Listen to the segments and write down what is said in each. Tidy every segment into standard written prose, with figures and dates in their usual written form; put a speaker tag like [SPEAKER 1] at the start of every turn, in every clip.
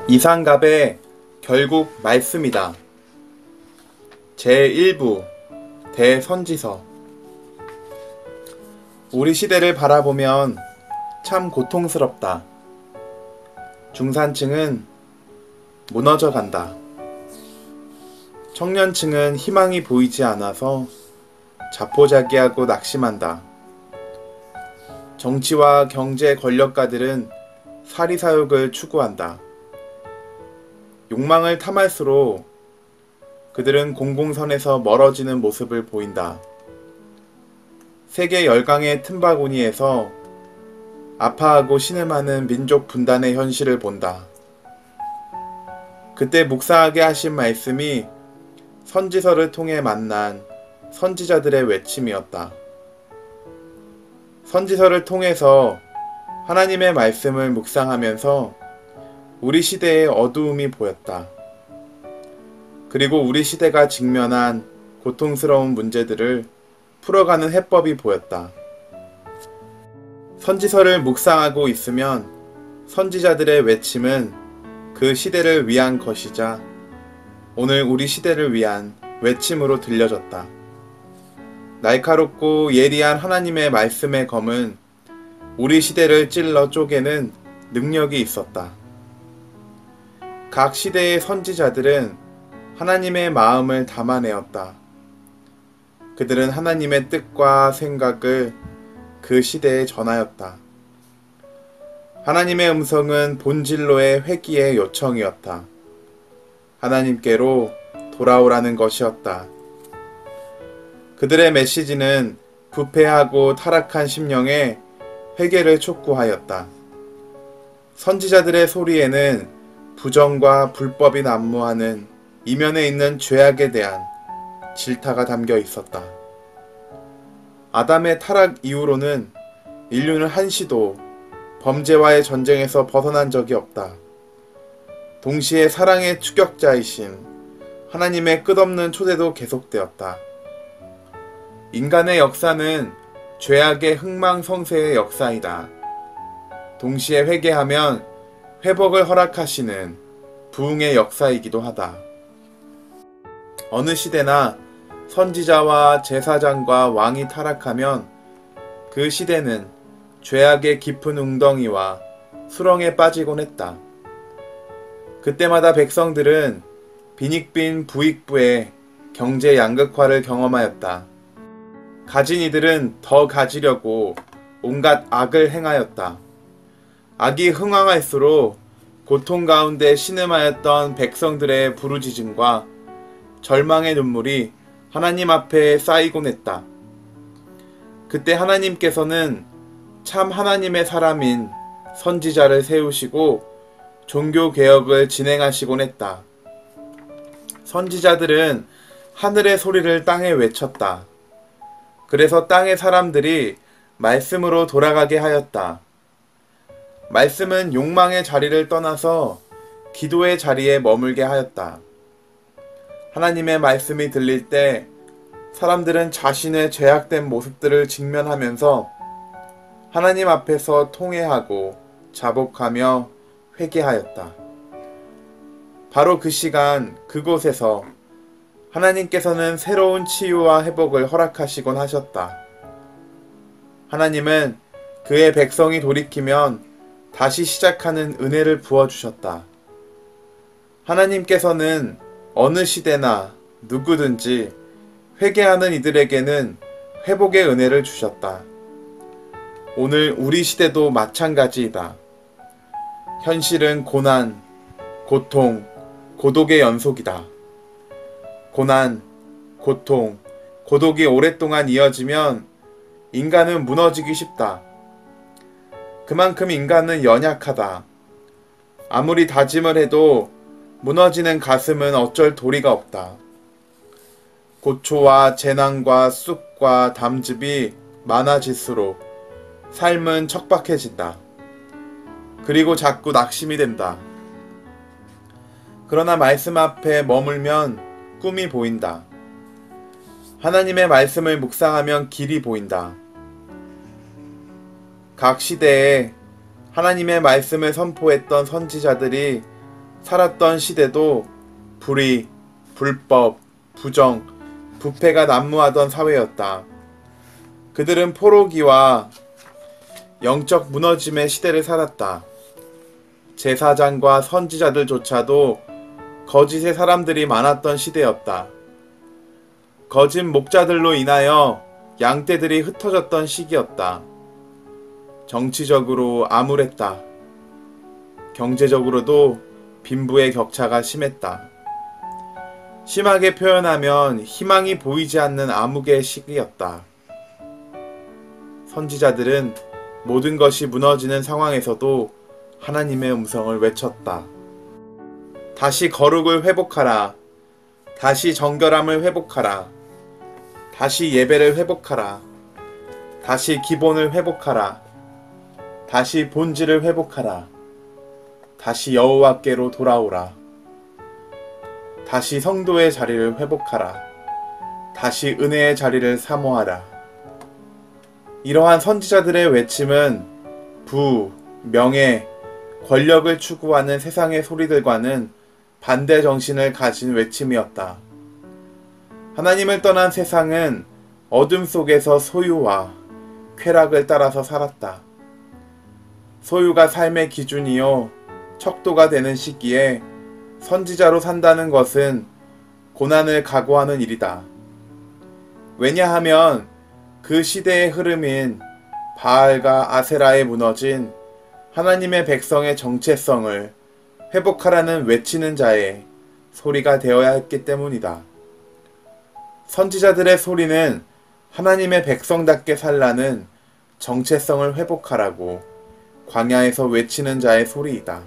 [SPEAKER 1] 이상갑의 결국 말씀이다. 제1부 대선지서. 우리 시대를 바라보면 참 고통스럽다. 중산층은 무너져 간다. 청년층은 희망이 보이지 않아서 자포자기하고 낙심한다. 정치와 경제 권력가들은 사리사욕을 추구한다. 욕망을 탐할수록 그들은 공공선에서 멀어지는 모습을 보인다. 세계 열강의 틈바구니에서 아파하고 신음하는 민족 분단의 현실을 본다. 그때 묵상하게 하신 말씀이 선지서를 통해 만난 선지자들의 외침이었다. 선지서를 통해서 하나님의 말씀을 묵상하면서 우리 시대의 어두움이 보였다. 그리고 우리 시대가 직면한 고통스러운 문제들을 풀어가는 해법이 보였다. 선지서를 묵상하고 있으면 선지자들의 외침은 그 시대를 위한 것이자 오늘 우리 시대를 위한 외침으로 들려졌다. 날카롭고 예리한 하나님의 말씀의 검은 우리 시대를 찔러 쪼개는 능력이 있었다. 각 시대의 선지자들은 하나님의 마음을 담아내었다. 그들은 하나님의 뜻과 생각을 그 시대에 전하였다. 하나님의 음성은 본질로의 회개의 요청이었다. 하나님께로 돌아오라는 것이었다. 그들의 메시지는 부패하고 타락한 심령에 회개를 촉구하였다. 선지자들의 소리에는 부정과 불법이 난무하는 이면에 있는 죄악에 대한 질타가 담겨 있었다. 아담의 타락 이후로는 인류는 한시도 범죄와의 전쟁에서 벗어난 적이 없다. 동시에 사랑의 추격자이신 하나님의 끝없는 초대도 계속되었다. 인간의 역사는 죄악의 흥망성쇠의 역사이다. 동시에 회개하면 회복을 허락하시는 부흥의 역사이기도 하다. 어느 시대나 선지자와 제사장과 왕이 타락하면 그 시대는 죄악의 깊은 웅덩이와 수렁에 빠지곤 했다. 그때마다 백성들은 빈익빈 부익부의 경제 양극화를 경험하였다. 가진 이들은 더 가지려고 온갖 악을 행하였다. 악이 흥황할수록 고통 가운데 신음하였던 백성들의 부르짖음과 절망의 눈물이 하나님 앞에 쌓이곤 했다. 그때 하나님께서는 참 하나님의 사람인 선지자를 세우시고 종교개혁을 진행하시곤 했다. 선지자들은 하늘의 소리를 땅에 외쳤다. 그래서 땅의 사람들이 말씀으로 돌아가게 하였다. 말씀은 욕망의 자리를 떠나서 기도의 자리에 머물게 하였다. 하나님의 말씀이 들릴 때 사람들은 자신의 죄악된 모습들을 직면하면서 하나님 앞에서 통회하고 자복하며 회개하였다. 바로 그 시간 그곳에서 하나님께서는 새로운 치유와 회복을 허락하시곤 하셨다. 하나님은 그의 백성이 돌이키면 다시 시작하는 은혜를 부어주셨다. 하나님께서는 어느 시대나 누구든지 회개하는 이들에게는 회복의 은혜를 주셨다. 오늘 우리 시대도 마찬가지이다. 현실은 고난, 고통, 고독의 연속이다. 고난, 고통, 고독이 오랫동안 이어지면 인간은 무너지기 쉽다. 그만큼 인간은 연약하다. 아무리 다짐을 해도 무너지는 가슴은 어쩔 도리가 없다. 고초와 재난과 쑥과 담즙이 많아질수록 삶은 척박해진다. 그리고 자꾸 낙심이 된다. 그러나 말씀 앞에 머물면 꿈이 보인다. 하나님의 말씀을 묵상하면 길이 보인다. 각 시대에 하나님의 말씀을 선포했던 선지자들이 살았던 시대도 불의, 불법, 부정, 부패가 난무하던 사회였다. 그들은 포로기와 영적 무너짐의 시대를 살았다. 제사장과 선지자들조차도 거짓의 사람들이 많았던 시대였다. 거짓 목자들로 인하여 양떼들이 흩어졌던 시기였다. 정치적으로 암울했다. 경제적으로도 빈부의 격차가 심했다. 심하게 표현하면 희망이 보이지 않는 암흑의 시기였다. 선지자들은 모든 것이 무너지는 상황에서도 하나님의 음성을 외쳤다. 다시 거룩을 회복하라. 다시 정결함을 회복하라. 다시 예배를 회복하라. 다시 기본을 회복하라. 다시 본질을 회복하라. 다시 여호와께로 돌아오라. 다시 성도의 자리를 회복하라. 다시 은혜의 자리를 사모하라. 이러한 선지자들의 외침은 부, 명예, 권력을 추구하는 세상의 소리들과는 반대 정신을 가진 외침이었다. 하나님을 떠난 세상은 어둠 속에서 소유와 쾌락을 따라서 살았다. 소유가 삶의 기준이요 척도가 되는 시기에 선지자로 산다는 것은 고난을 각오하는 일이다. 왜냐하면 그 시대의 흐름인 바알과 아세라에 무너진 하나님의 백성의 정체성을 회복하라는 외치는 자의 소리가 되어야 했기 때문이다. 선지자들의 소리는 하나님의 백성답게 살라는 정체성을 회복하라고 광야에서 외치는 자의 소리이다.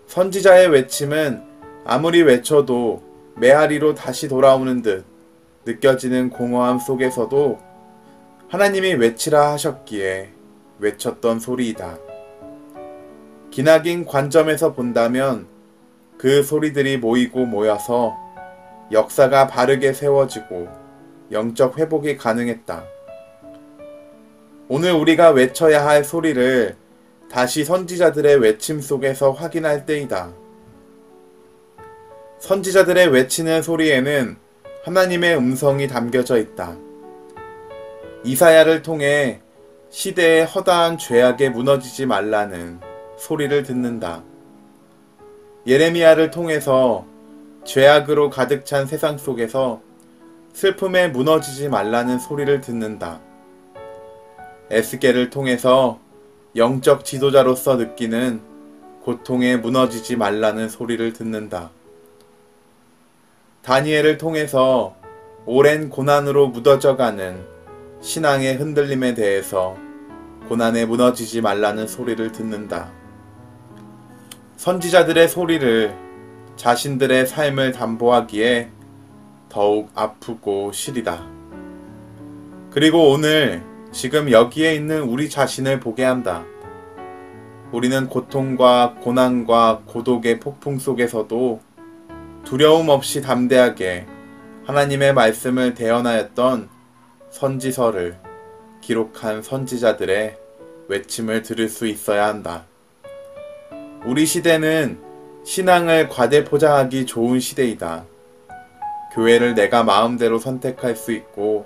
[SPEAKER 1] 선지자의 외침은 아무리 외쳐도 메아리로 다시 돌아오는 듯 느껴지는 공허함 속에서도 하나님이 외치라 하셨기에 외쳤던 소리이다. 기나긴 관점에서 본다면 그 소리들이 모이고 모여서 역사가 바르게 세워지고 영적 회복이 가능했다. 오늘 우리가 외쳐야 할 소리를 다시 선지자들의 외침 속에서 확인할 때이다. 선지자들의 외치는 소리에는 하나님의 음성이 담겨져 있다. 이사야를 통해 시대의 허다한 죄악에 무너지지 말라는 소리를 듣는다. 예레미야를 통해서 죄악으로 가득 찬 세상 속에서 슬픔에 무너지지 말라는 소리를 듣는다. 에스겔을 통해서 영적 지도자로서 느끼는 고통에 무너지지 말라는 소리를 듣는다. 다니엘을 통해서 오랜 고난으로 묻어져가는 신앙의 흔들림에 대해서 고난에 무너지지 말라는 소리를 듣는다. 선지자들의 소리를 자신들의 삶을 담보하기에 더욱 아프고 시리다. 그리고 오늘 지금 여기에 있는 우리 자신을 보게 한다. 우리는 고통과 고난과 고독의 폭풍 속에서도 두려움 없이 담대하게 하나님의 말씀을 대언하였던 선지서를 기록한 선지자들의 외침을 들을 수 있어야 한다. 우리 시대는 신앙을 과대포장하기 좋은 시대이다. 교회를 내가 마음대로 선택할 수 있고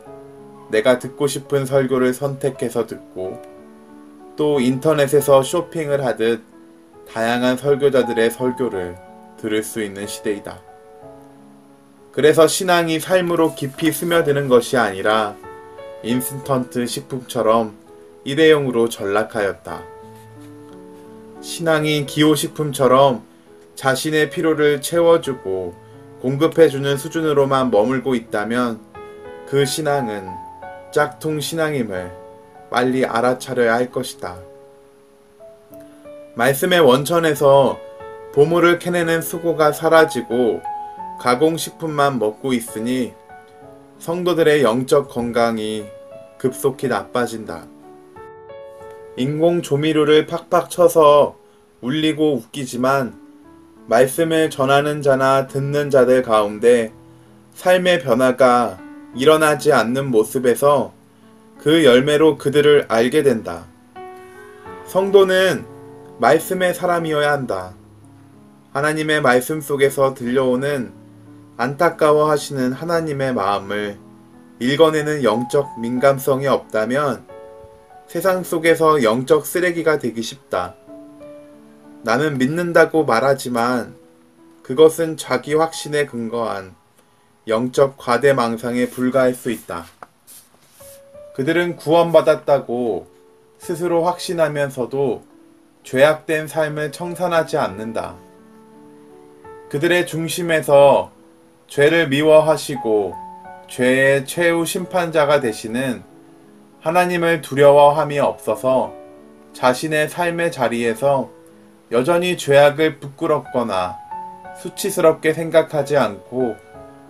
[SPEAKER 1] 내가 듣고 싶은 설교를 선택해서 듣고 또 인터넷에서 쇼핑을 하듯 다양한 설교자들의 설교를 들을 수 있는 시대이다. 그래서 신앙이 삶으로 깊이 스며드는 것이 아니라 인스턴트 식품처럼 일회용으로 전락하였다. 신앙이 기호식품처럼 자신의 필요를 채워주고 공급해주는 수준으로만 머물고 있다면 그 신앙은 짝퉁 신앙임을 빨리 알아차려야 할 것이다. 말씀의 원천에서 보물을 캐내는 수고가 사라지고 가공식품만 먹고 있으니 성도들의 영적 건강이 급속히 나빠진다. 인공 조미료를 팍팍 쳐서 울리고 웃기지만 말씀을 전하는 자나 듣는 자들 가운데 삶의 변화가 일어나지 않는 모습에서 그 열매로 그들을 알게 된다. 성도는 말씀의 사람이어야 한다. 하나님의 말씀 속에서 들려오는 안타까워 하시는 하나님의 마음을 읽어내는 영적 민감성이 없다면 세상 속에서 영적 쓰레기가 되기 쉽다. 나는 믿는다고 말하지만 그것은 자기 확신에 근거한 영적 과대망상에 불과할 수 있다. 그들은 구원받았다고 스스로 확신하면서도 죄악된 삶을 청산하지 않는다. 그들의 중심에서 죄를 미워하시고 죄의 최후 심판자가 되시는 하나님을 두려워함이 없어서 자신의 삶의 자리에서 여전히 죄악을 부끄럽거나 수치스럽게 생각하지 않고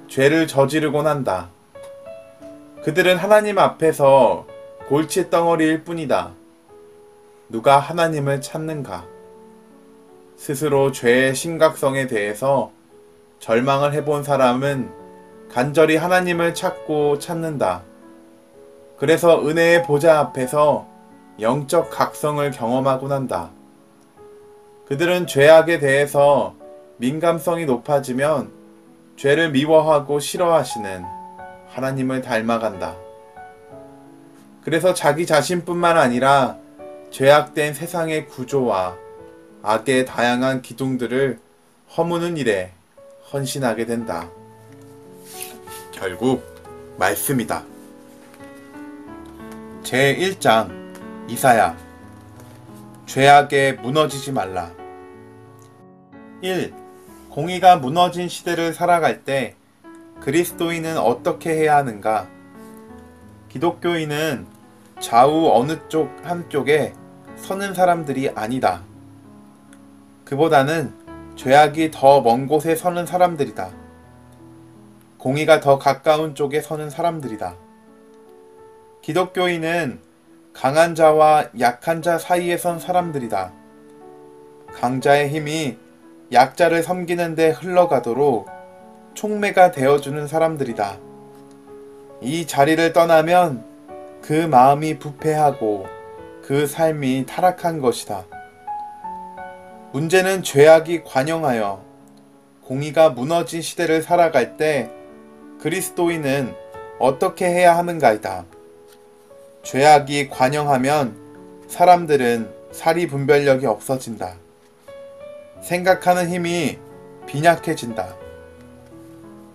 [SPEAKER 1] 죄를 저지르곤 한다. 그들은 하나님 앞에서 골칫덩어리일 뿐이다. 누가 하나님을 찾는가? 스스로 죄의 심각성에 대해서 절망을 해본 사람은 간절히 하나님을 찾고 찾는다. 그래서 은혜의 보좌 앞에서 영적 각성을 경험하곤 한다. 그들은 죄악에 대해서 민감성이 높아지면 죄를 미워하고 싫어하시는 하나님을 닮아간다. 그래서 자기 자신뿐만 아니라 죄악된 세상의 구조와 악의 다양한 기둥들을 허무는 일에 헌신하게 된다. 결국 말씀이다. 제1장 이사야 죄악에 무너지지 말라. 1. 공의가 무너진 시대를 살아갈 때 그리스도인은 어떻게 해야 하는가? 기독교인은 좌우 어느 쪽 한쪽에 서는 사람들이 아니다. 그보다는 죄악이 더 먼 곳에 서는 사람들이다. 공의가 더 가까운 쪽에 서는 사람들이다. 기독교인은 강한 자와 약한 자 사이에 선 사람들이다. 강자의 힘이 약자를 섬기는 데 흘러가도록 촉매가 되어주는 사람들이다. 이 자리를 떠나면 그 마음이 부패하고 그 삶이 타락한 것이다. 문제는 죄악이 관영하여 공의가 무너진 시대를 살아갈 때 그리스도인은 어떻게 해야 하는가이다. 죄악이 관영하면 사람들은 사리 분별력이 없어진다. 생각하는 힘이 빈약해진다.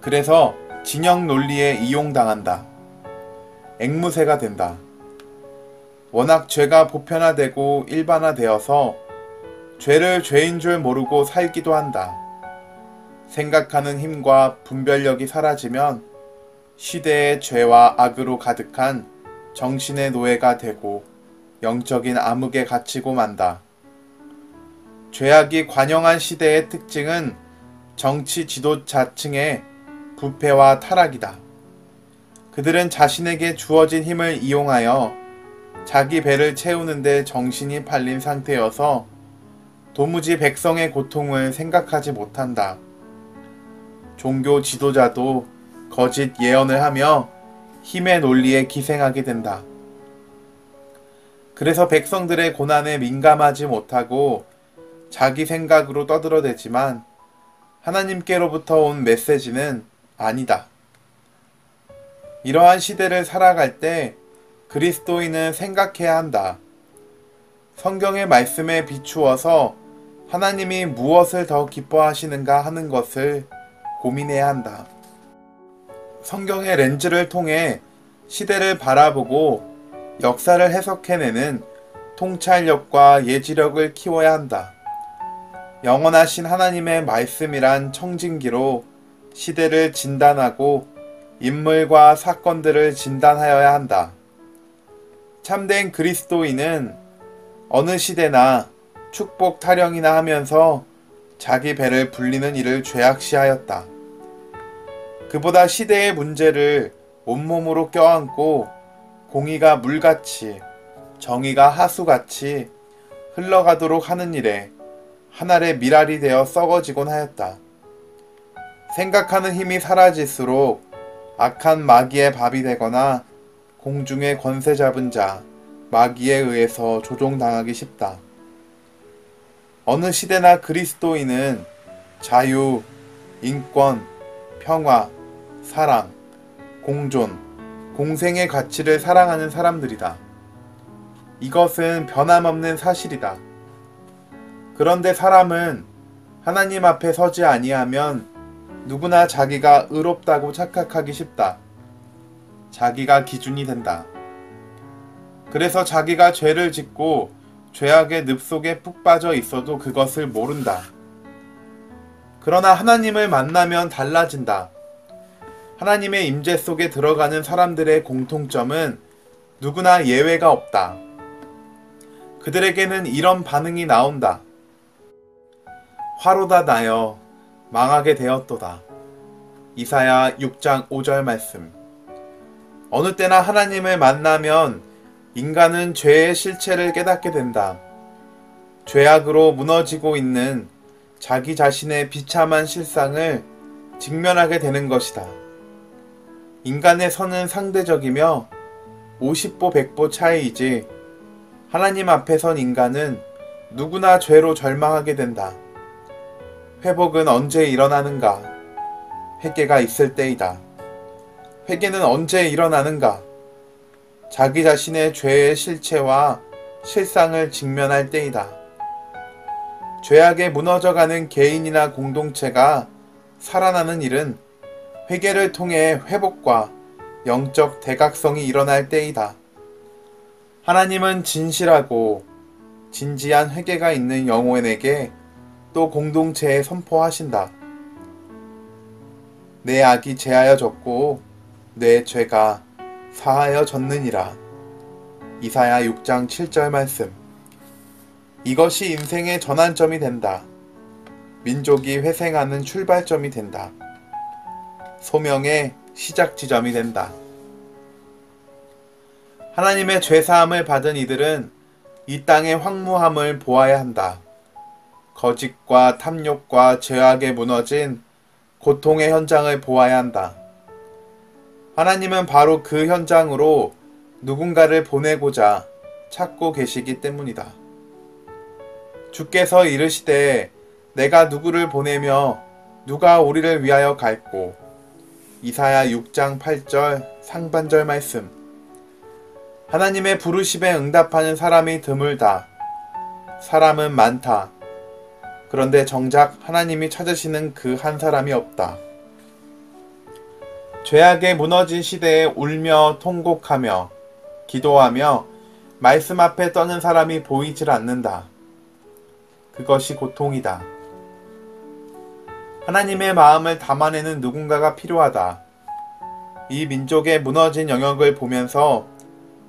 [SPEAKER 1] 그래서 진영 논리에 이용당한다. 앵무새가 된다. 워낙 죄가 보편화되고 일반화되어서 죄를 죄인 줄 모르고 살기도 한다. 생각하는 힘과 분별력이 사라지면 시대의 죄와 악으로 가득한 정신의 노예가 되고 영적인 암흑에 갇히고 만다. 죄악이 관영한 시대의 특징은 정치 지도자층의 부패와 타락이다. 그들은 자신에게 주어진 힘을 이용하여 자기 배를 채우는데 정신이 팔린 상태여서 도무지 백성의 고통을 생각하지 못한다. 종교 지도자도 거짓 예언을 하며 힘의 논리에 기생하게 된다. 그래서 백성들의 고난에 민감하지 못하고 자기 생각으로 떠들어대지만 하나님께로부터 온 메시지는 아니다. 이러한 시대를 살아갈 때 그리스도인은 생각해야 한다. 성경의 말씀에 비추어서 하나님이 무엇을 더 기뻐하시는가 하는 것을 고민해야 한다. 성경의 렌즈를 통해 시대를 바라보고 역사를 해석해내는 통찰력과 예지력을 키워야 한다. 영원하신 하나님의 말씀이란 청진기로 시대를 진단하고 인물과 사건들을 진단하여야 한다. 참된 그리스도인은 어느 시대나 축복 타령이나 하면서 자기 배를 불리는 일을 죄악시하였다. 그보다 시대의 문제를 온몸으로 껴안고 공의가 물같이 정의가 하수같이 흘러가도록 하는 일에 한 알의 밀알이 되어 썩어지곤 하였다. 생각하는 힘이 사라질수록 악한 마귀의 밥이 되거나 공중의 권세 잡은 자, 마귀에 의해서 조종당하기 쉽다. 어느 시대나 그리스도인은 자유, 인권, 평화, 사랑, 공존, 공생의 가치를 사랑하는 사람들이다. 이것은 변함없는 사실이다. 그런데 사람은 하나님 앞에 서지 아니하면 누구나 자기가 의롭다고 착각하기 쉽다. 자기가 기준이 된다. 그래서 자기가 죄를 짓고 죄악의 늪속에 푹 빠져 있어도 그것을 모른다. 그러나 하나님을 만나면 달라진다. 하나님의 임재 속에 들어가는 사람들의 공통점은 누구나 예외가 없다. 그들에게는 이런 반응이 나온다. 화로다 나여 망하게 되었도다. 이사야 6장 5절 말씀. 어느 때나 하나님을 만나면 인간은 죄의 실체를 깨닫게 된다. 죄악으로 무너지고 있는 자기 자신의 비참한 실상을 직면하게 되는 것이다. 인간의 선은 상대적이며 50보 100보 차이이지 하나님 앞에 선 인간은 누구나 죄로 절망하게 된다. 회복은 언제 일어나는가? 회개가 있을 때이다. 회개는 언제 일어나는가? 자기 자신의 죄의 실체와 실상을 직면할 때이다. 죄악에 무너져가는 개인이나 공동체가 살아나는 일은 회개를 통해 회복과 영적 대각성이 일어날 때이다. 하나님은 진실하고 진지한 회개가 있는 영혼에게 또 공동체에 선포하신다. 내 악이 제하여졌고 내 죄가 사하여졌느니라. 이사야 6장 7절 말씀. 이것이 인생의 전환점이 된다. 민족이 회생하는 출발점이 된다. 소명의 시작 지점이 된다. 하나님의 죄사함을 받은 이들은 이 땅의 황무함을 보아야 한다. 거짓과 탐욕과 죄악에 무너진 고통의 현장을 보아야 한다. 하나님은 바로 그 현장으로 누군가를 보내고자 찾고 계시기 때문이다. 주께서 이르시되 내가 누구를 보내며 누가 우리를 위하여 갈꼬. 이사야 6장 8절 상반절 말씀. 하나님의 부르심에 응답하는 사람이 드물다. 사람은 많다. 그런데 정작 하나님이 찾으시는 그 한 사람이 없다. 죄악에 무너진 시대에 울며 통곡하며 기도하며 말씀 앞에 떠는 사람이 보이질 않는다. 그것이 고통이다. 하나님의 마음을 담아내는 누군가가 필요하다. 이 민족의 무너진 영역을 보면서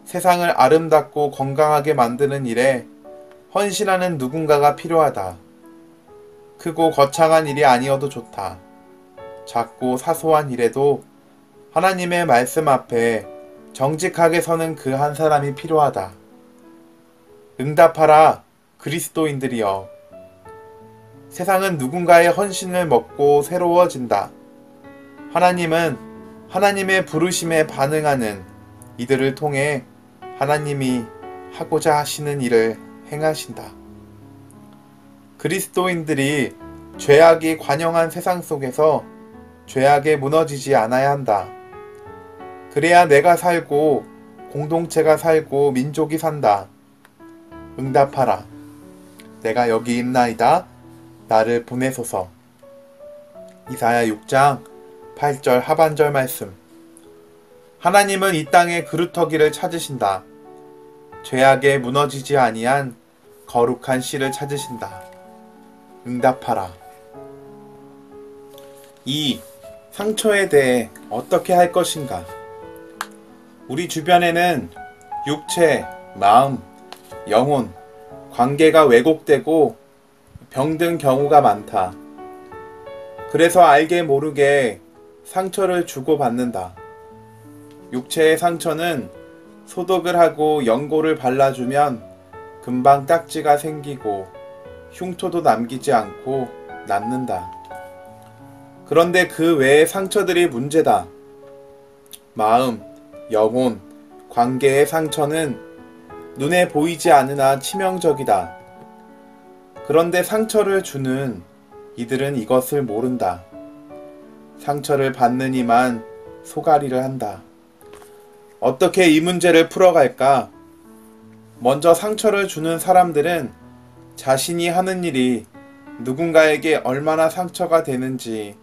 [SPEAKER 1] 세상을 아름답고 건강하게 만드는 일에 헌신하는 누군가가 필요하다. 크고 거창한 일이 아니어도 좋다. 작고 사소한 일에도 하나님의 말씀 앞에 정직하게 서는 그 한 사람이 필요하다. 응답하라, 그리스도인들이여. 세상은 누군가의 헌신을 먹고 새로워진다. 하나님은 하나님의 부르심에 반응하는 이들을 통해 하나님이 하고자 하시는 일을 행하신다. 그리스도인들이 죄악이 관영한 세상 속에서 죄악에 무너지지 않아야 한다. 그래야 내가 살고 공동체가 살고 민족이 산다. 응답하라. 내가 여기 있나이다. 나를 보내소서. 이사야 6장 8절 하반절 말씀. 하나님은 이 땅에 그루터기를 찾으신다. 죄악에 무너지지 아니한 거룩한 씨를 찾으신다. 응답하라. 이 상처에 대해 어떻게 할 것인가? 우리 주변에는 육체, 마음, 영혼, 관계가 왜곡되고 병든 경우가 많다. 그래서 알게 모르게 상처를 주고받는다. 육체의 상처는 소독을 하고 연고를 발라주면 금방 딱지가 생기고 흉터도 남기지 않고 낫는다. 그런데 그 외의 상처들이 문제다. 마음, 영혼, 관계의 상처는 눈에 보이지 않으나 치명적이다. 그런데 상처를 주는 이들은 이것을 모른다. 상처를 받는 이만 소가리를 한다. 어떻게 이 문제를 풀어갈까? 먼저 상처를 주는 사람들은 자신이 하는 일이 누군가에게 얼마나 상처가 되는지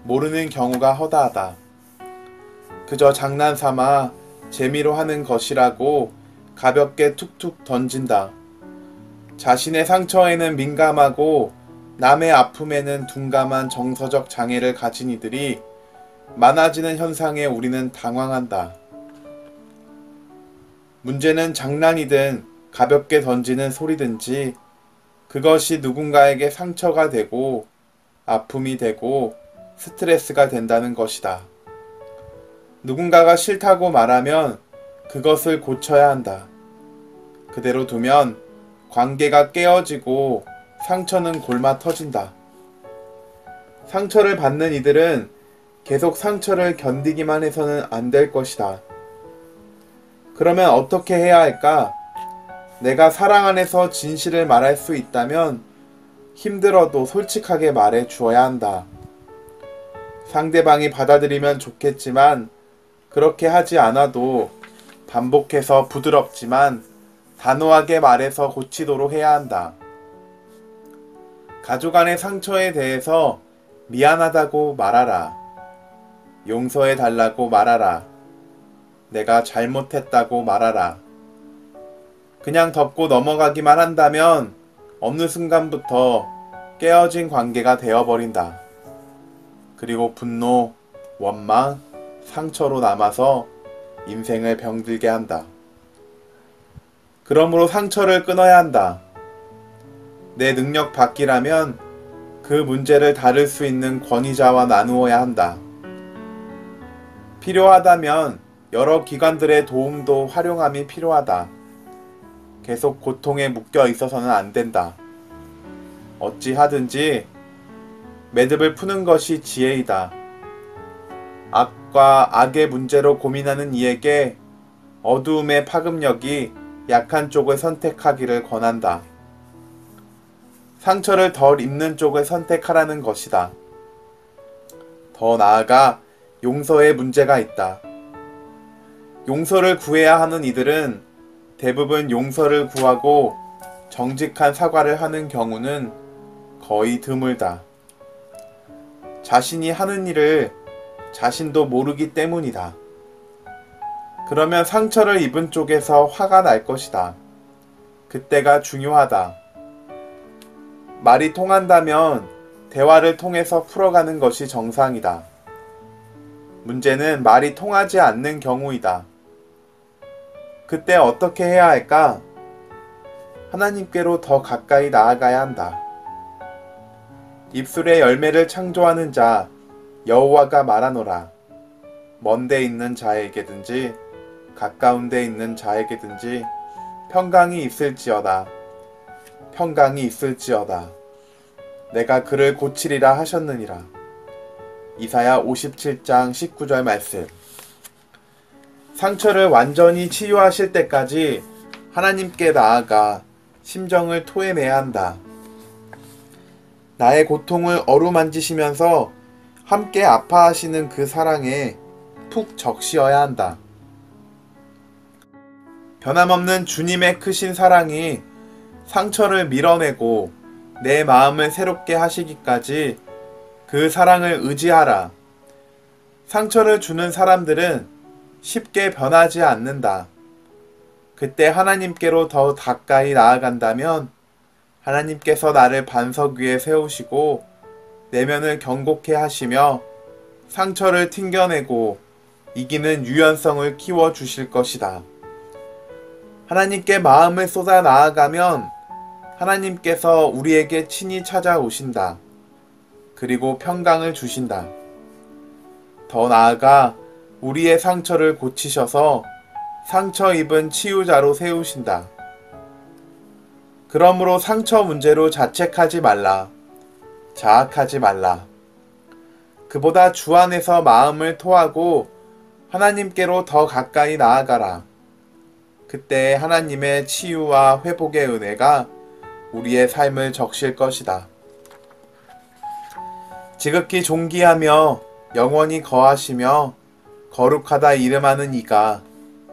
[SPEAKER 1] 모르는 경우가 허다하다. 그저 장난삼아 재미로 하는 것이라고 가볍게 툭툭 던진다. 자신의 상처에는 민감하고 남의 아픔에는 둔감한 정서적 장애를 가진 이들이 많아지는 현상에 우리는 당황한다. 문제는 장난이든 가볍게 던지는 소리든지 그것이 누군가에게 상처가 되고 아픔이 되고 스트레스가 된다는 것이다. 누군가가 싫다고 말하면 그것을 고쳐야 한다. 그대로 두면 관계가 깨어지고 상처는 골마 터진다. 상처를 받는 이들은 계속 상처를 견디기만 해서는 안 될 것이다. 그러면 어떻게 해야 할까? 내가 사랑 안에서 진실을 말할 수 있다면 힘들어도 솔직하게 말해 주어야 한다. 상대방이 받아들이면 좋겠지만 그렇게 하지 않아도 반복해서 부드럽지만 단호하게 말해서 고치도록 해야 한다. 가족 간의 상처에 대해서 미안하다고 말하라. 용서해 달라고 말하라. 내가 잘못했다고 말하라. 그냥 덮고 넘어가기만 한다면 어느 순간부터 깨어진 관계가 되어버린다. 그리고 분노, 원망, 상처로 남아서 인생을 병들게 한다. 그러므로 상처를 끊어야 한다. 내 능력 밖이라면 그 문제를 다룰 수 있는 권위자와 나누어야 한다. 필요하다면 여러 기관들의 도움도 활용함이 필요하다. 계속 고통에 묶여 있어서는 안 된다. 어찌하든지 매듭을 푸는 것이 지혜이다. 악과 악의 문제로 고민하는 이에게 어두움의 파급력이 약한 쪽을 선택하기를 권한다. 상처를 덜 입는 쪽을 선택하라는 것이다. 더 나아가 용서에 문제가 있다. 용서를 구해야 하는 이들은 대부분 용서를 구하고 정직한 사과를 하는 경우는 거의 드물다. 자신이 하는 일을 자신도 모르기 때문이다. 그러면 상처를 입은 쪽에서 화가 날 것이다. 그때가 중요하다. 말이 통한다면 대화를 통해서 풀어가는 것이 정상이다. 문제는 말이 통하지 않는 경우이다. 그때 어떻게 해야 할까? 하나님께로 더 가까이 나아가야 한다. 입술에 열매를 창조하는 자 여호와가 말하노라. 먼 데 있는 자에게든지 가까운 데 있는 자에게든지 평강이 있을지어다. 평강이 있을지어다. 내가 그를 고치리라 하셨느니라. 이사야 57장 19절 말씀. 상처를 완전히 치유하실 때까지 하나님께 나아가 심정을 토해내야 한다. 나의 고통을 어루만지시면서 함께 아파하시는 그 사랑에 푹 적시어야 한다. 변함없는 주님의 크신 사랑이 상처를 밀어내고 내 마음을 새롭게 하시기까지 그 사랑을 의지하라. 상처를 주는 사람들은 쉽게 변하지 않는다. 그때 하나님께로 더 가까이 나아간다면 하나님께서 나를 반석 위에 세우시고 내면을 견고케 하시며 상처를 튕겨내고 이기는 유연성을 키워주실 것이다. 하나님께 마음을 쏟아 나아가면 하나님께서 우리에게 친히 찾아오신다. 그리고 평강을 주신다. 더 나아가 우리의 상처를 고치셔서 상처 입은 치유자로 세우신다. 그러므로 상처 문제로 자책하지 말라. 자학하지 말라. 그보다 주 안에서 마음을 토하고 하나님께로 더 가까이 나아가라. 그때 하나님의 치유와 회복의 은혜가 우리의 삶을 적실 것이다. 지극히 존귀하며 영원히 거하시며 거룩하다 이름하는 이가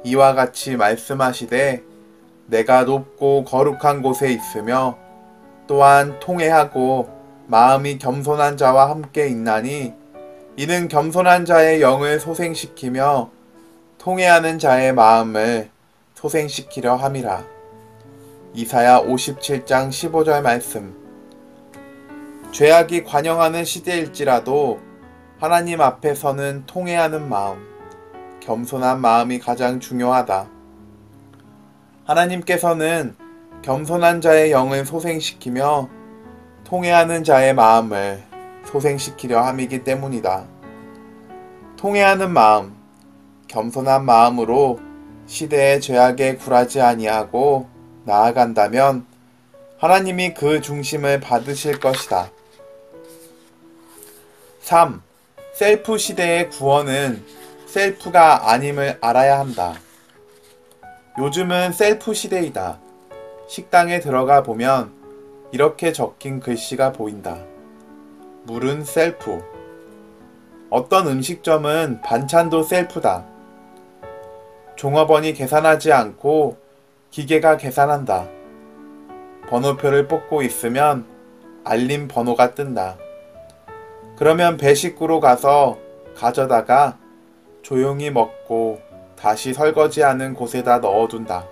[SPEAKER 1] 이와 같이 말씀하시되 내가 높고 거룩한 곳에 있으며 또한 통회하고 마음이 겸손한 자와 함께 있나니 이는 겸손한 자의 영을 소생시키며 통회하는 자의 마음을 소생시키려 함이라. 이사야 57장 15절 말씀. 죄악이 관영하는 시대일지라도 하나님 앞에서는 통회하는 마음, 겸손한 마음이 가장 중요하다. 하나님께서는 겸손한 자의 영을 소생시키며 통회하는 자의 마음을 소생시키려 함이기 때문이다. 통회하는 마음, 겸손한 마음으로 시대의 죄악에 굴하지 아니하고 나아간다면 하나님이 그 중심을 받으실 것이다. 3. 셀프 시대의 구원은 셀프가 아님을 알아야 한다. 요즘은 셀프 시대이다. 식당에 들어가 보면 이렇게 적힌 글씨가 보인다. 물은 셀프. 어떤 음식점은 반찬도 셀프다. 종업원이 계산하지 않고 기계가 계산한다. 번호표를 뽑고 있으면 알림 번호가 뜬다. 그러면 배식구로 가서 가져다가 조용히 먹고 다시 설거지하는 곳에다 넣어둔다.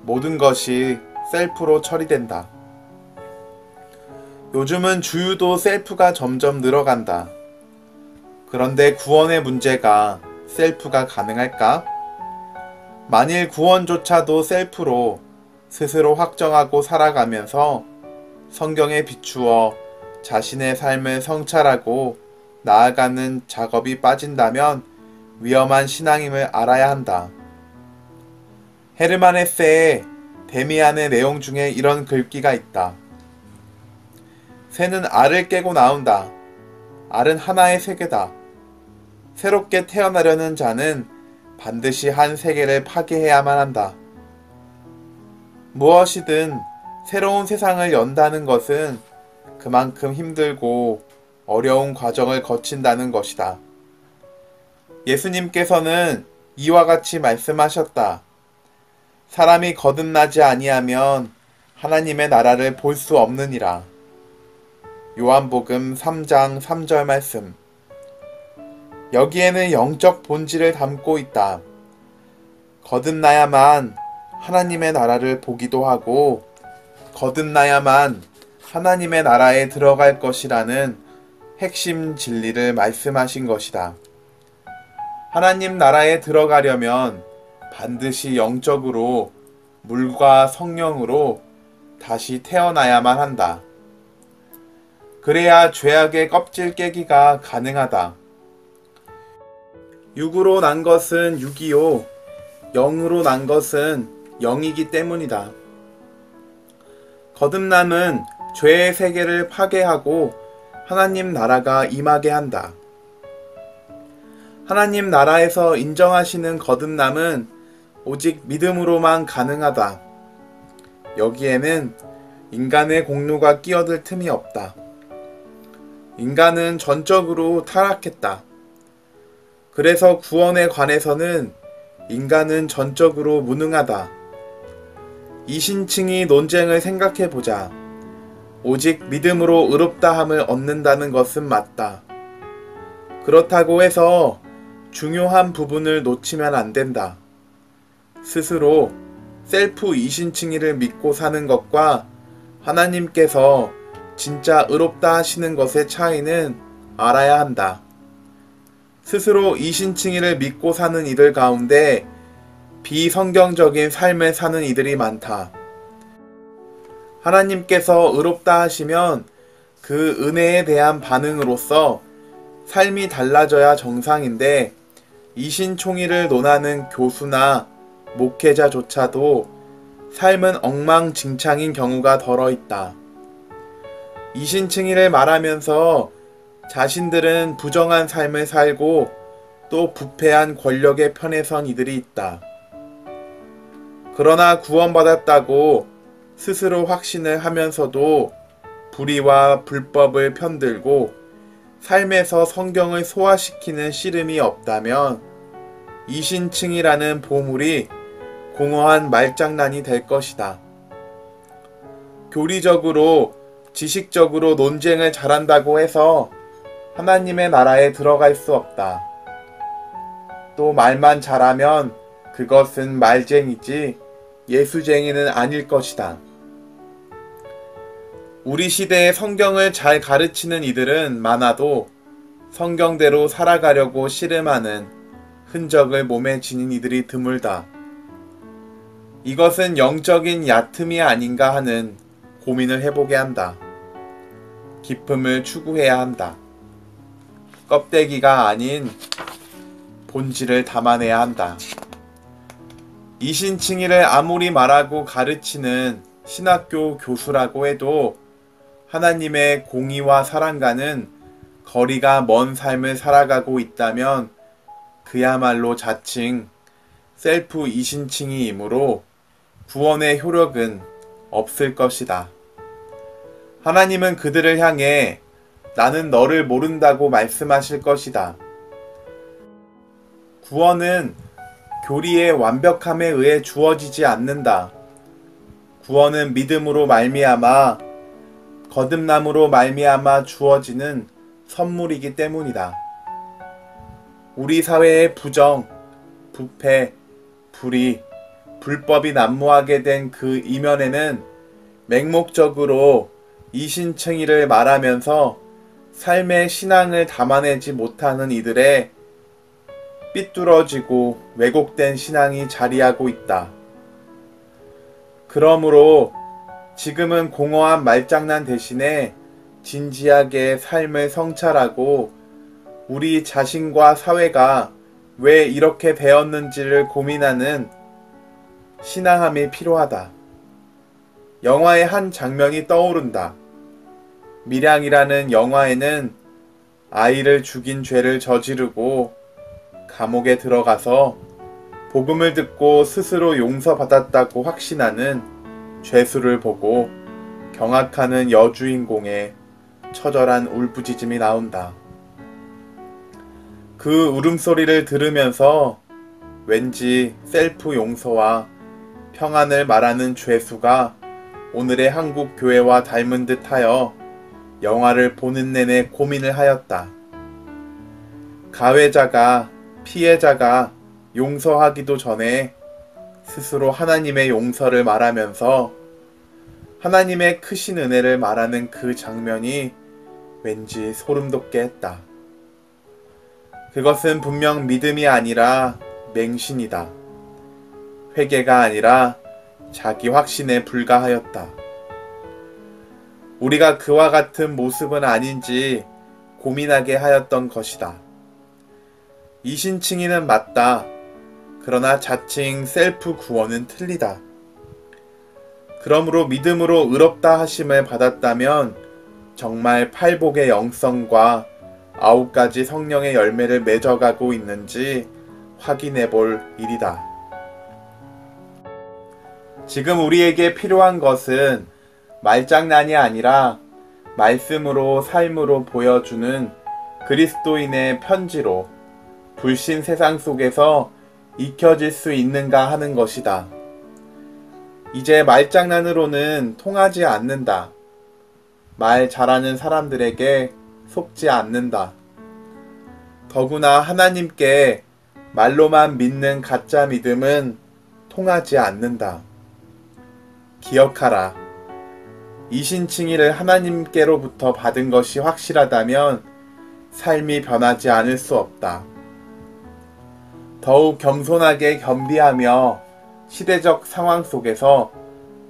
[SPEAKER 1] 모든 것이 셀프로 처리된다. 요즘은 주유도 셀프가 점점 늘어간다. 그런데 구원의 문제가 셀프가 가능할까? 만일 구원조차도 셀프로 스스로 확정하고 살아가면서 성경에 비추어 자신의 삶을 성찰하고 나아가는 작업이 빠진다면 위험한 신앙임을 알아야 한다. 헤르만 헤세의 데미안의 내용 중에 이런 글귀가 있다. 새는 알을 깨고 나온다. 알은 하나의 세계다. 새롭게 태어나려는 자는 반드시 한 세계를 파괴해야만 한다. 무엇이든 새로운 세상을 연다는 것은 그만큼 힘들고 어려운 과정을 거친다는 것이다. 예수님께서는 이와 같이 말씀하셨다. 사람이 거듭나지 아니하면 하나님의 나라를 볼 수 없느니라. 요한복음 3장 3절 말씀. 여기에는 영적 본질을 담고 있다. 거듭나야만 하나님의 나라를 보기도 하고 거듭나야만 하나님의 나라에 들어갈 것이라는 핵심 진리를 말씀하신 것이다. 하나님 나라에 들어가려면 반드시 영적으로 물과 성령으로 다시 태어나야만 한다. 그래야 죄악의 껍질 깨기가 가능하다. 육으로 난 것은 육이요, 영으로 난 것은 영이기 때문이다. 거듭남은 죄의 세계를 파괴하고 하나님 나라가 임하게 한다. 하나님 나라에서 인정하시는 거듭남은 오직 믿음으로만 가능하다. 여기에는 인간의 공로가 끼어들 틈이 없다. 인간은 전적으로 타락했다. 그래서 구원에 관해서는 인간은 전적으로 무능하다. 이신층이 논쟁을 생각해보자. 오직 믿음으로 의롭다함을 얻는다는 것은 맞다. 그렇다고 해서 중요한 부분을 놓치면 안 된다. 스스로 셀프 이신칭의를 믿고 사는 것과 하나님께서 진짜 의롭다 하시는 것의 차이는 알아야 한다. 스스로 이신칭의를 믿고 사는 이들 가운데 비성경적인 삶을 사는 이들이 많다. 하나님께서 의롭다 하시면 그 은혜에 대한 반응으로서 삶이 달라져야 정상인데 이신총의를 논하는 교수나 목회자조차도 삶은 엉망진창인 경우가 덜어 있다. 이신칭의를 말하면서 자신들은 부정한 삶을 살고 또 부패한 권력의 편에 선 이들이 있다. 그러나 구원받았다고 스스로 확신을 하면서도 불의와 불법을 편들고 삶에서 성경을 소화시키는 씨름이 없다면 이신층이라는 보물이 공허한 말장난이 될 것이다. 교리적으로, 지식적으로 논쟁을 잘한다고 해서 하나님의 나라에 들어갈 수 없다. 또 말만 잘하면 그것은 말쟁이지 예수쟁이는 아닐 것이다. 우리 시대에 성경을 잘 가르치는 이들은 많아도 성경대로 살아가려고 씨름하는 흔적을 몸에 지닌 이들이 드물다. 이것은 영적인 얕음이 아닌가 하는 고민을 해보게 한다. 기쁨을 추구해야 한다. 껍데기가 아닌 본질을 담아내야 한다. 이신칭의를 아무리 말하고 가르치는 신학교 교수라고 해도 하나님의 공의와 사랑과는 거리가 먼 삶을 살아가고 있다면 그야말로 자칭 셀프 이신칭의이므로 구원의 효력은 없을 것이다. 하나님은 그들을 향해 나는 너를 모른다고 말씀하실 것이다. 구원은 교리의 완벽함에 의해 주어지지 않는다. 구원은 믿음으로 말미암아 거듭남으로 말미암아 주어지는 선물이기 때문이다. 우리 사회의 부정, 부패, 불의, 불법이 난무하게 된 그 이면에는 맹목적으로 이신칭의를 말하면서 삶의 신앙을 담아내지 못하는 이들의 삐뚤어지고 왜곡된 신앙이 자리하고 있다. 그러므로 지금은 공허한 말장난 대신에 진지하게 삶을 성찰하고 우리 자신과 사회가 왜 이렇게 되었는지를 고민하는 신앙함이 필요하다. 영화의 한 장면이 떠오른다. 밀양이라는 영화에는 아이를 죽인 죄를 저지르고 감옥에 들어가서 복음을 듣고 스스로 용서받았다고 확신하는 죄수를 보고 경악하는 여주인공의 처절한 울부짖음이 나온다. 그 울음소리를 들으면서 왠지 셀프 용서와 평안을 말하는 죄수가 오늘의 한국 교회와 닮은 듯하여 영화를 보는 내내 고민을 하였다. 가해자가 피해자가 용서하기도 전에 스스로 하나님의 용서를 말하면서 하나님의 크신 은혜를 말하는 그 장면이 왠지 소름 돋게 했다. 그것은 분명 믿음이 아니라 맹신이다. 회개가 아니라 자기 확신에 불과하였다. 우리가 그와 같은 모습은 아닌지 고민하게 하였던 것이다. 이신칭의는 맞다. 그러나 자칭 셀프 구원은 틀리다. 그러므로 믿음으로 의롭다 하심을 받았다면 정말 팔복의 영성과 9가지 성령의 열매를 맺어가고 있는지 확인해 볼 일이다. 지금 우리에게 필요한 것은 말장난이 아니라 말씀으로 삶으로 보여주는 그리스도인의 편지로 불신 세상 속에서 익혀질 수 있는가 하는 것이다. 이제 말장난으로는 통하지 않는다. 말 잘하는 사람들에게 속지 않는다. 더구나 하나님께 말로만 믿는 가짜 믿음은 통하지 않는다. 기억하라. 이신칭의를 하나님께로부터 받은 것이 확실하다면 삶이 변하지 않을 수 없다. 더욱 겸손하게 겸비하며 시대적 상황 속에서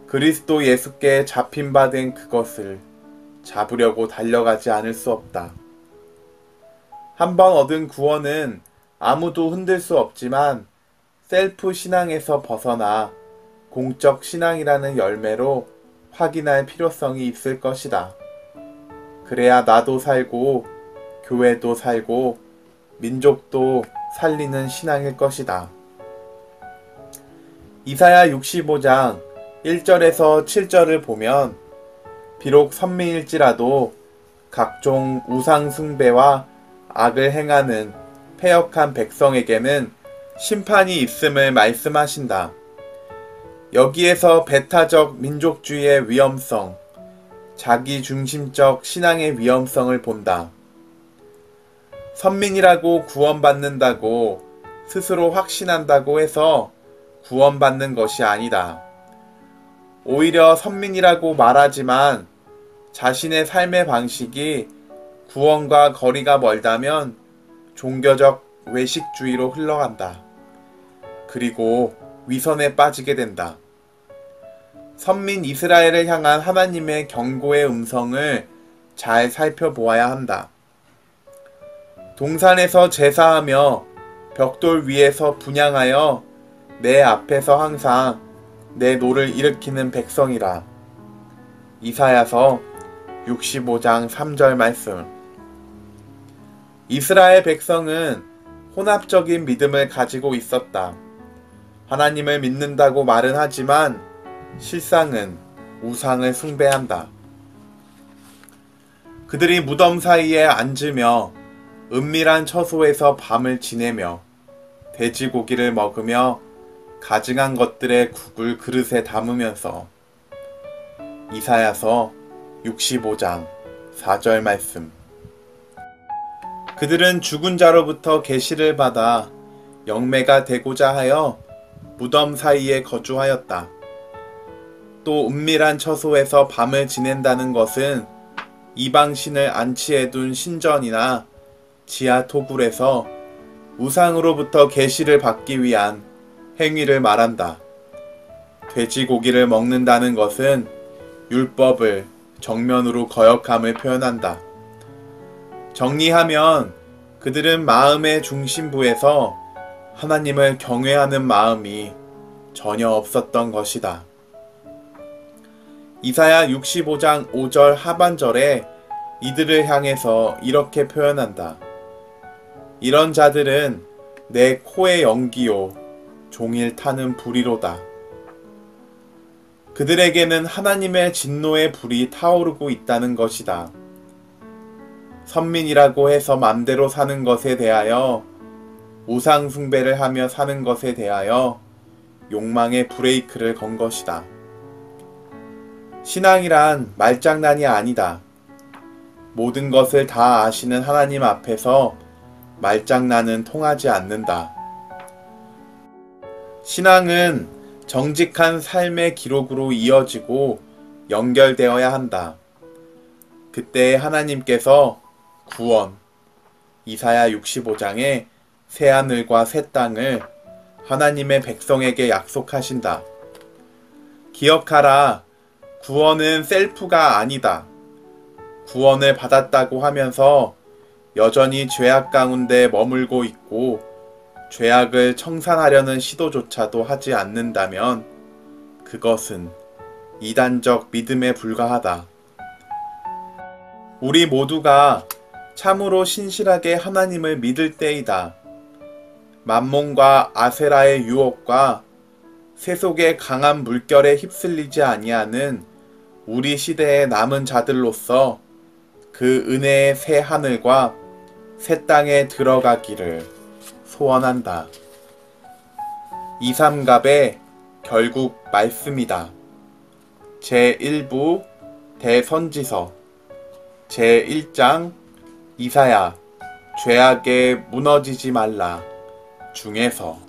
[SPEAKER 1] 그리스도 예수께 잡힌받은 그것을 잡으려고 달려가지 않을 수 없다. 한번 얻은 구원은 아무도 흔들 수 없지만 셀프 신앙에서 벗어나 공적 신앙이라는 열매로 확인할 필요성이 있을 것이다. 그래야 나도 살고 교회도 살고 민족도 살리는 신앙일 것이다. 이사야 65장 1절에서 7절을 보면 비록 선미일지라도 각종 우상 숭배와 악을 행하는 패역한 백성에게는 심판이 있음을 말씀하신다. 여기에서 배타적 민족주의의 위험성, 자기중심적 신앙의 위험성을 본다. 선민이라고 구원받는다고 스스로 확신한다고 해서 구원받는 것이 아니다. 오히려 선민이라고 말하지만 자신의 삶의 방식이 구원과 거리가 멀다면 종교적 외식주의로 흘러간다. 그리고 위선에 빠지게 된다. 선민 이스라엘을 향한 하나님의 경고의 음성을 잘 살펴보아야 한다. 동산에서 제사하며 벽돌 위에서 분향하여 내 앞에서 항상 내 노를 일으키는 백성이라. 이사야서 65장 3절 말씀. 이스라엘 백성은 혼합적인 믿음을 가지고 있었다. 하나님을 믿는다고 말은 하지만 실상은 우상을 숭배한다. 그들이 무덤 사이에 앉으며 은밀한 처소에서 밤을 지내며 돼지고기를 먹으며 가증한 것들의 국을 그릇에 담으면서. 이사야서 65장 4절 말씀. 그들은 죽은 자로부터 계시를 받아 영매가 되고자 하여 무덤 사이에 거주하였다. 또 은밀한 처소에서 밤을 지낸다는 것은 이방신을 안치해둔 신전이나 지하 토굴에서 우상으로부터 계시를 받기 위한 행위를 말한다. 돼지고기를 먹는다는 것은 율법을 정면으로 거역함을 표현한다. 정리하면 그들은 마음의 중심부에서 하나님을 경외하는 마음이 전혀 없었던 것이다. 이사야 65장 5절 하반절에 이들을 향해서 이렇게 표현한다. 이런 자들은 내 코의 연기요 종일 타는 불이로다. 그들에게는 하나님의 진노의 불이 타오르고 있다는 것이다. 선민이라고 해서 맘대로 사는 것에 대하여, 우상 숭배를 하며 사는 것에 대하여 욕망의 브레이크를 건 것이다. 신앙이란 말장난이 아니다. 모든 것을 다 아시는 하나님 앞에서 말장난은 통하지 않는다. 신앙은 정직한 삶의 기록으로 이어지고 연결되어야 한다. 그때 하나님께서 구원, 이사야 65장의 새하늘과 새 땅을 하나님의 백성에게 약속하신다. 기억하라, 구원은 셀프가 아니다. 구원을 받았다고 하면서 여전히 죄악 가운데 머물고 있고 죄악을 청산하려는 시도조차도 하지 않는다면 그것은 이단적 믿음에 불과하다. 우리 모두가 참으로 신실하게 하나님을 믿을 때이다. 맘몬과 아세라의 유혹과 세속의 강한 물결에 휩쓸리지 아니하는 우리 시대의 남은 자들로서 그 은혜의 새 하늘과 새 땅에 들어가기를 소원한다. 이삼갑의 결국 말씀이다. 제1부 대선지서 제1장 이사야 죄악에 무너지지 말라 중에서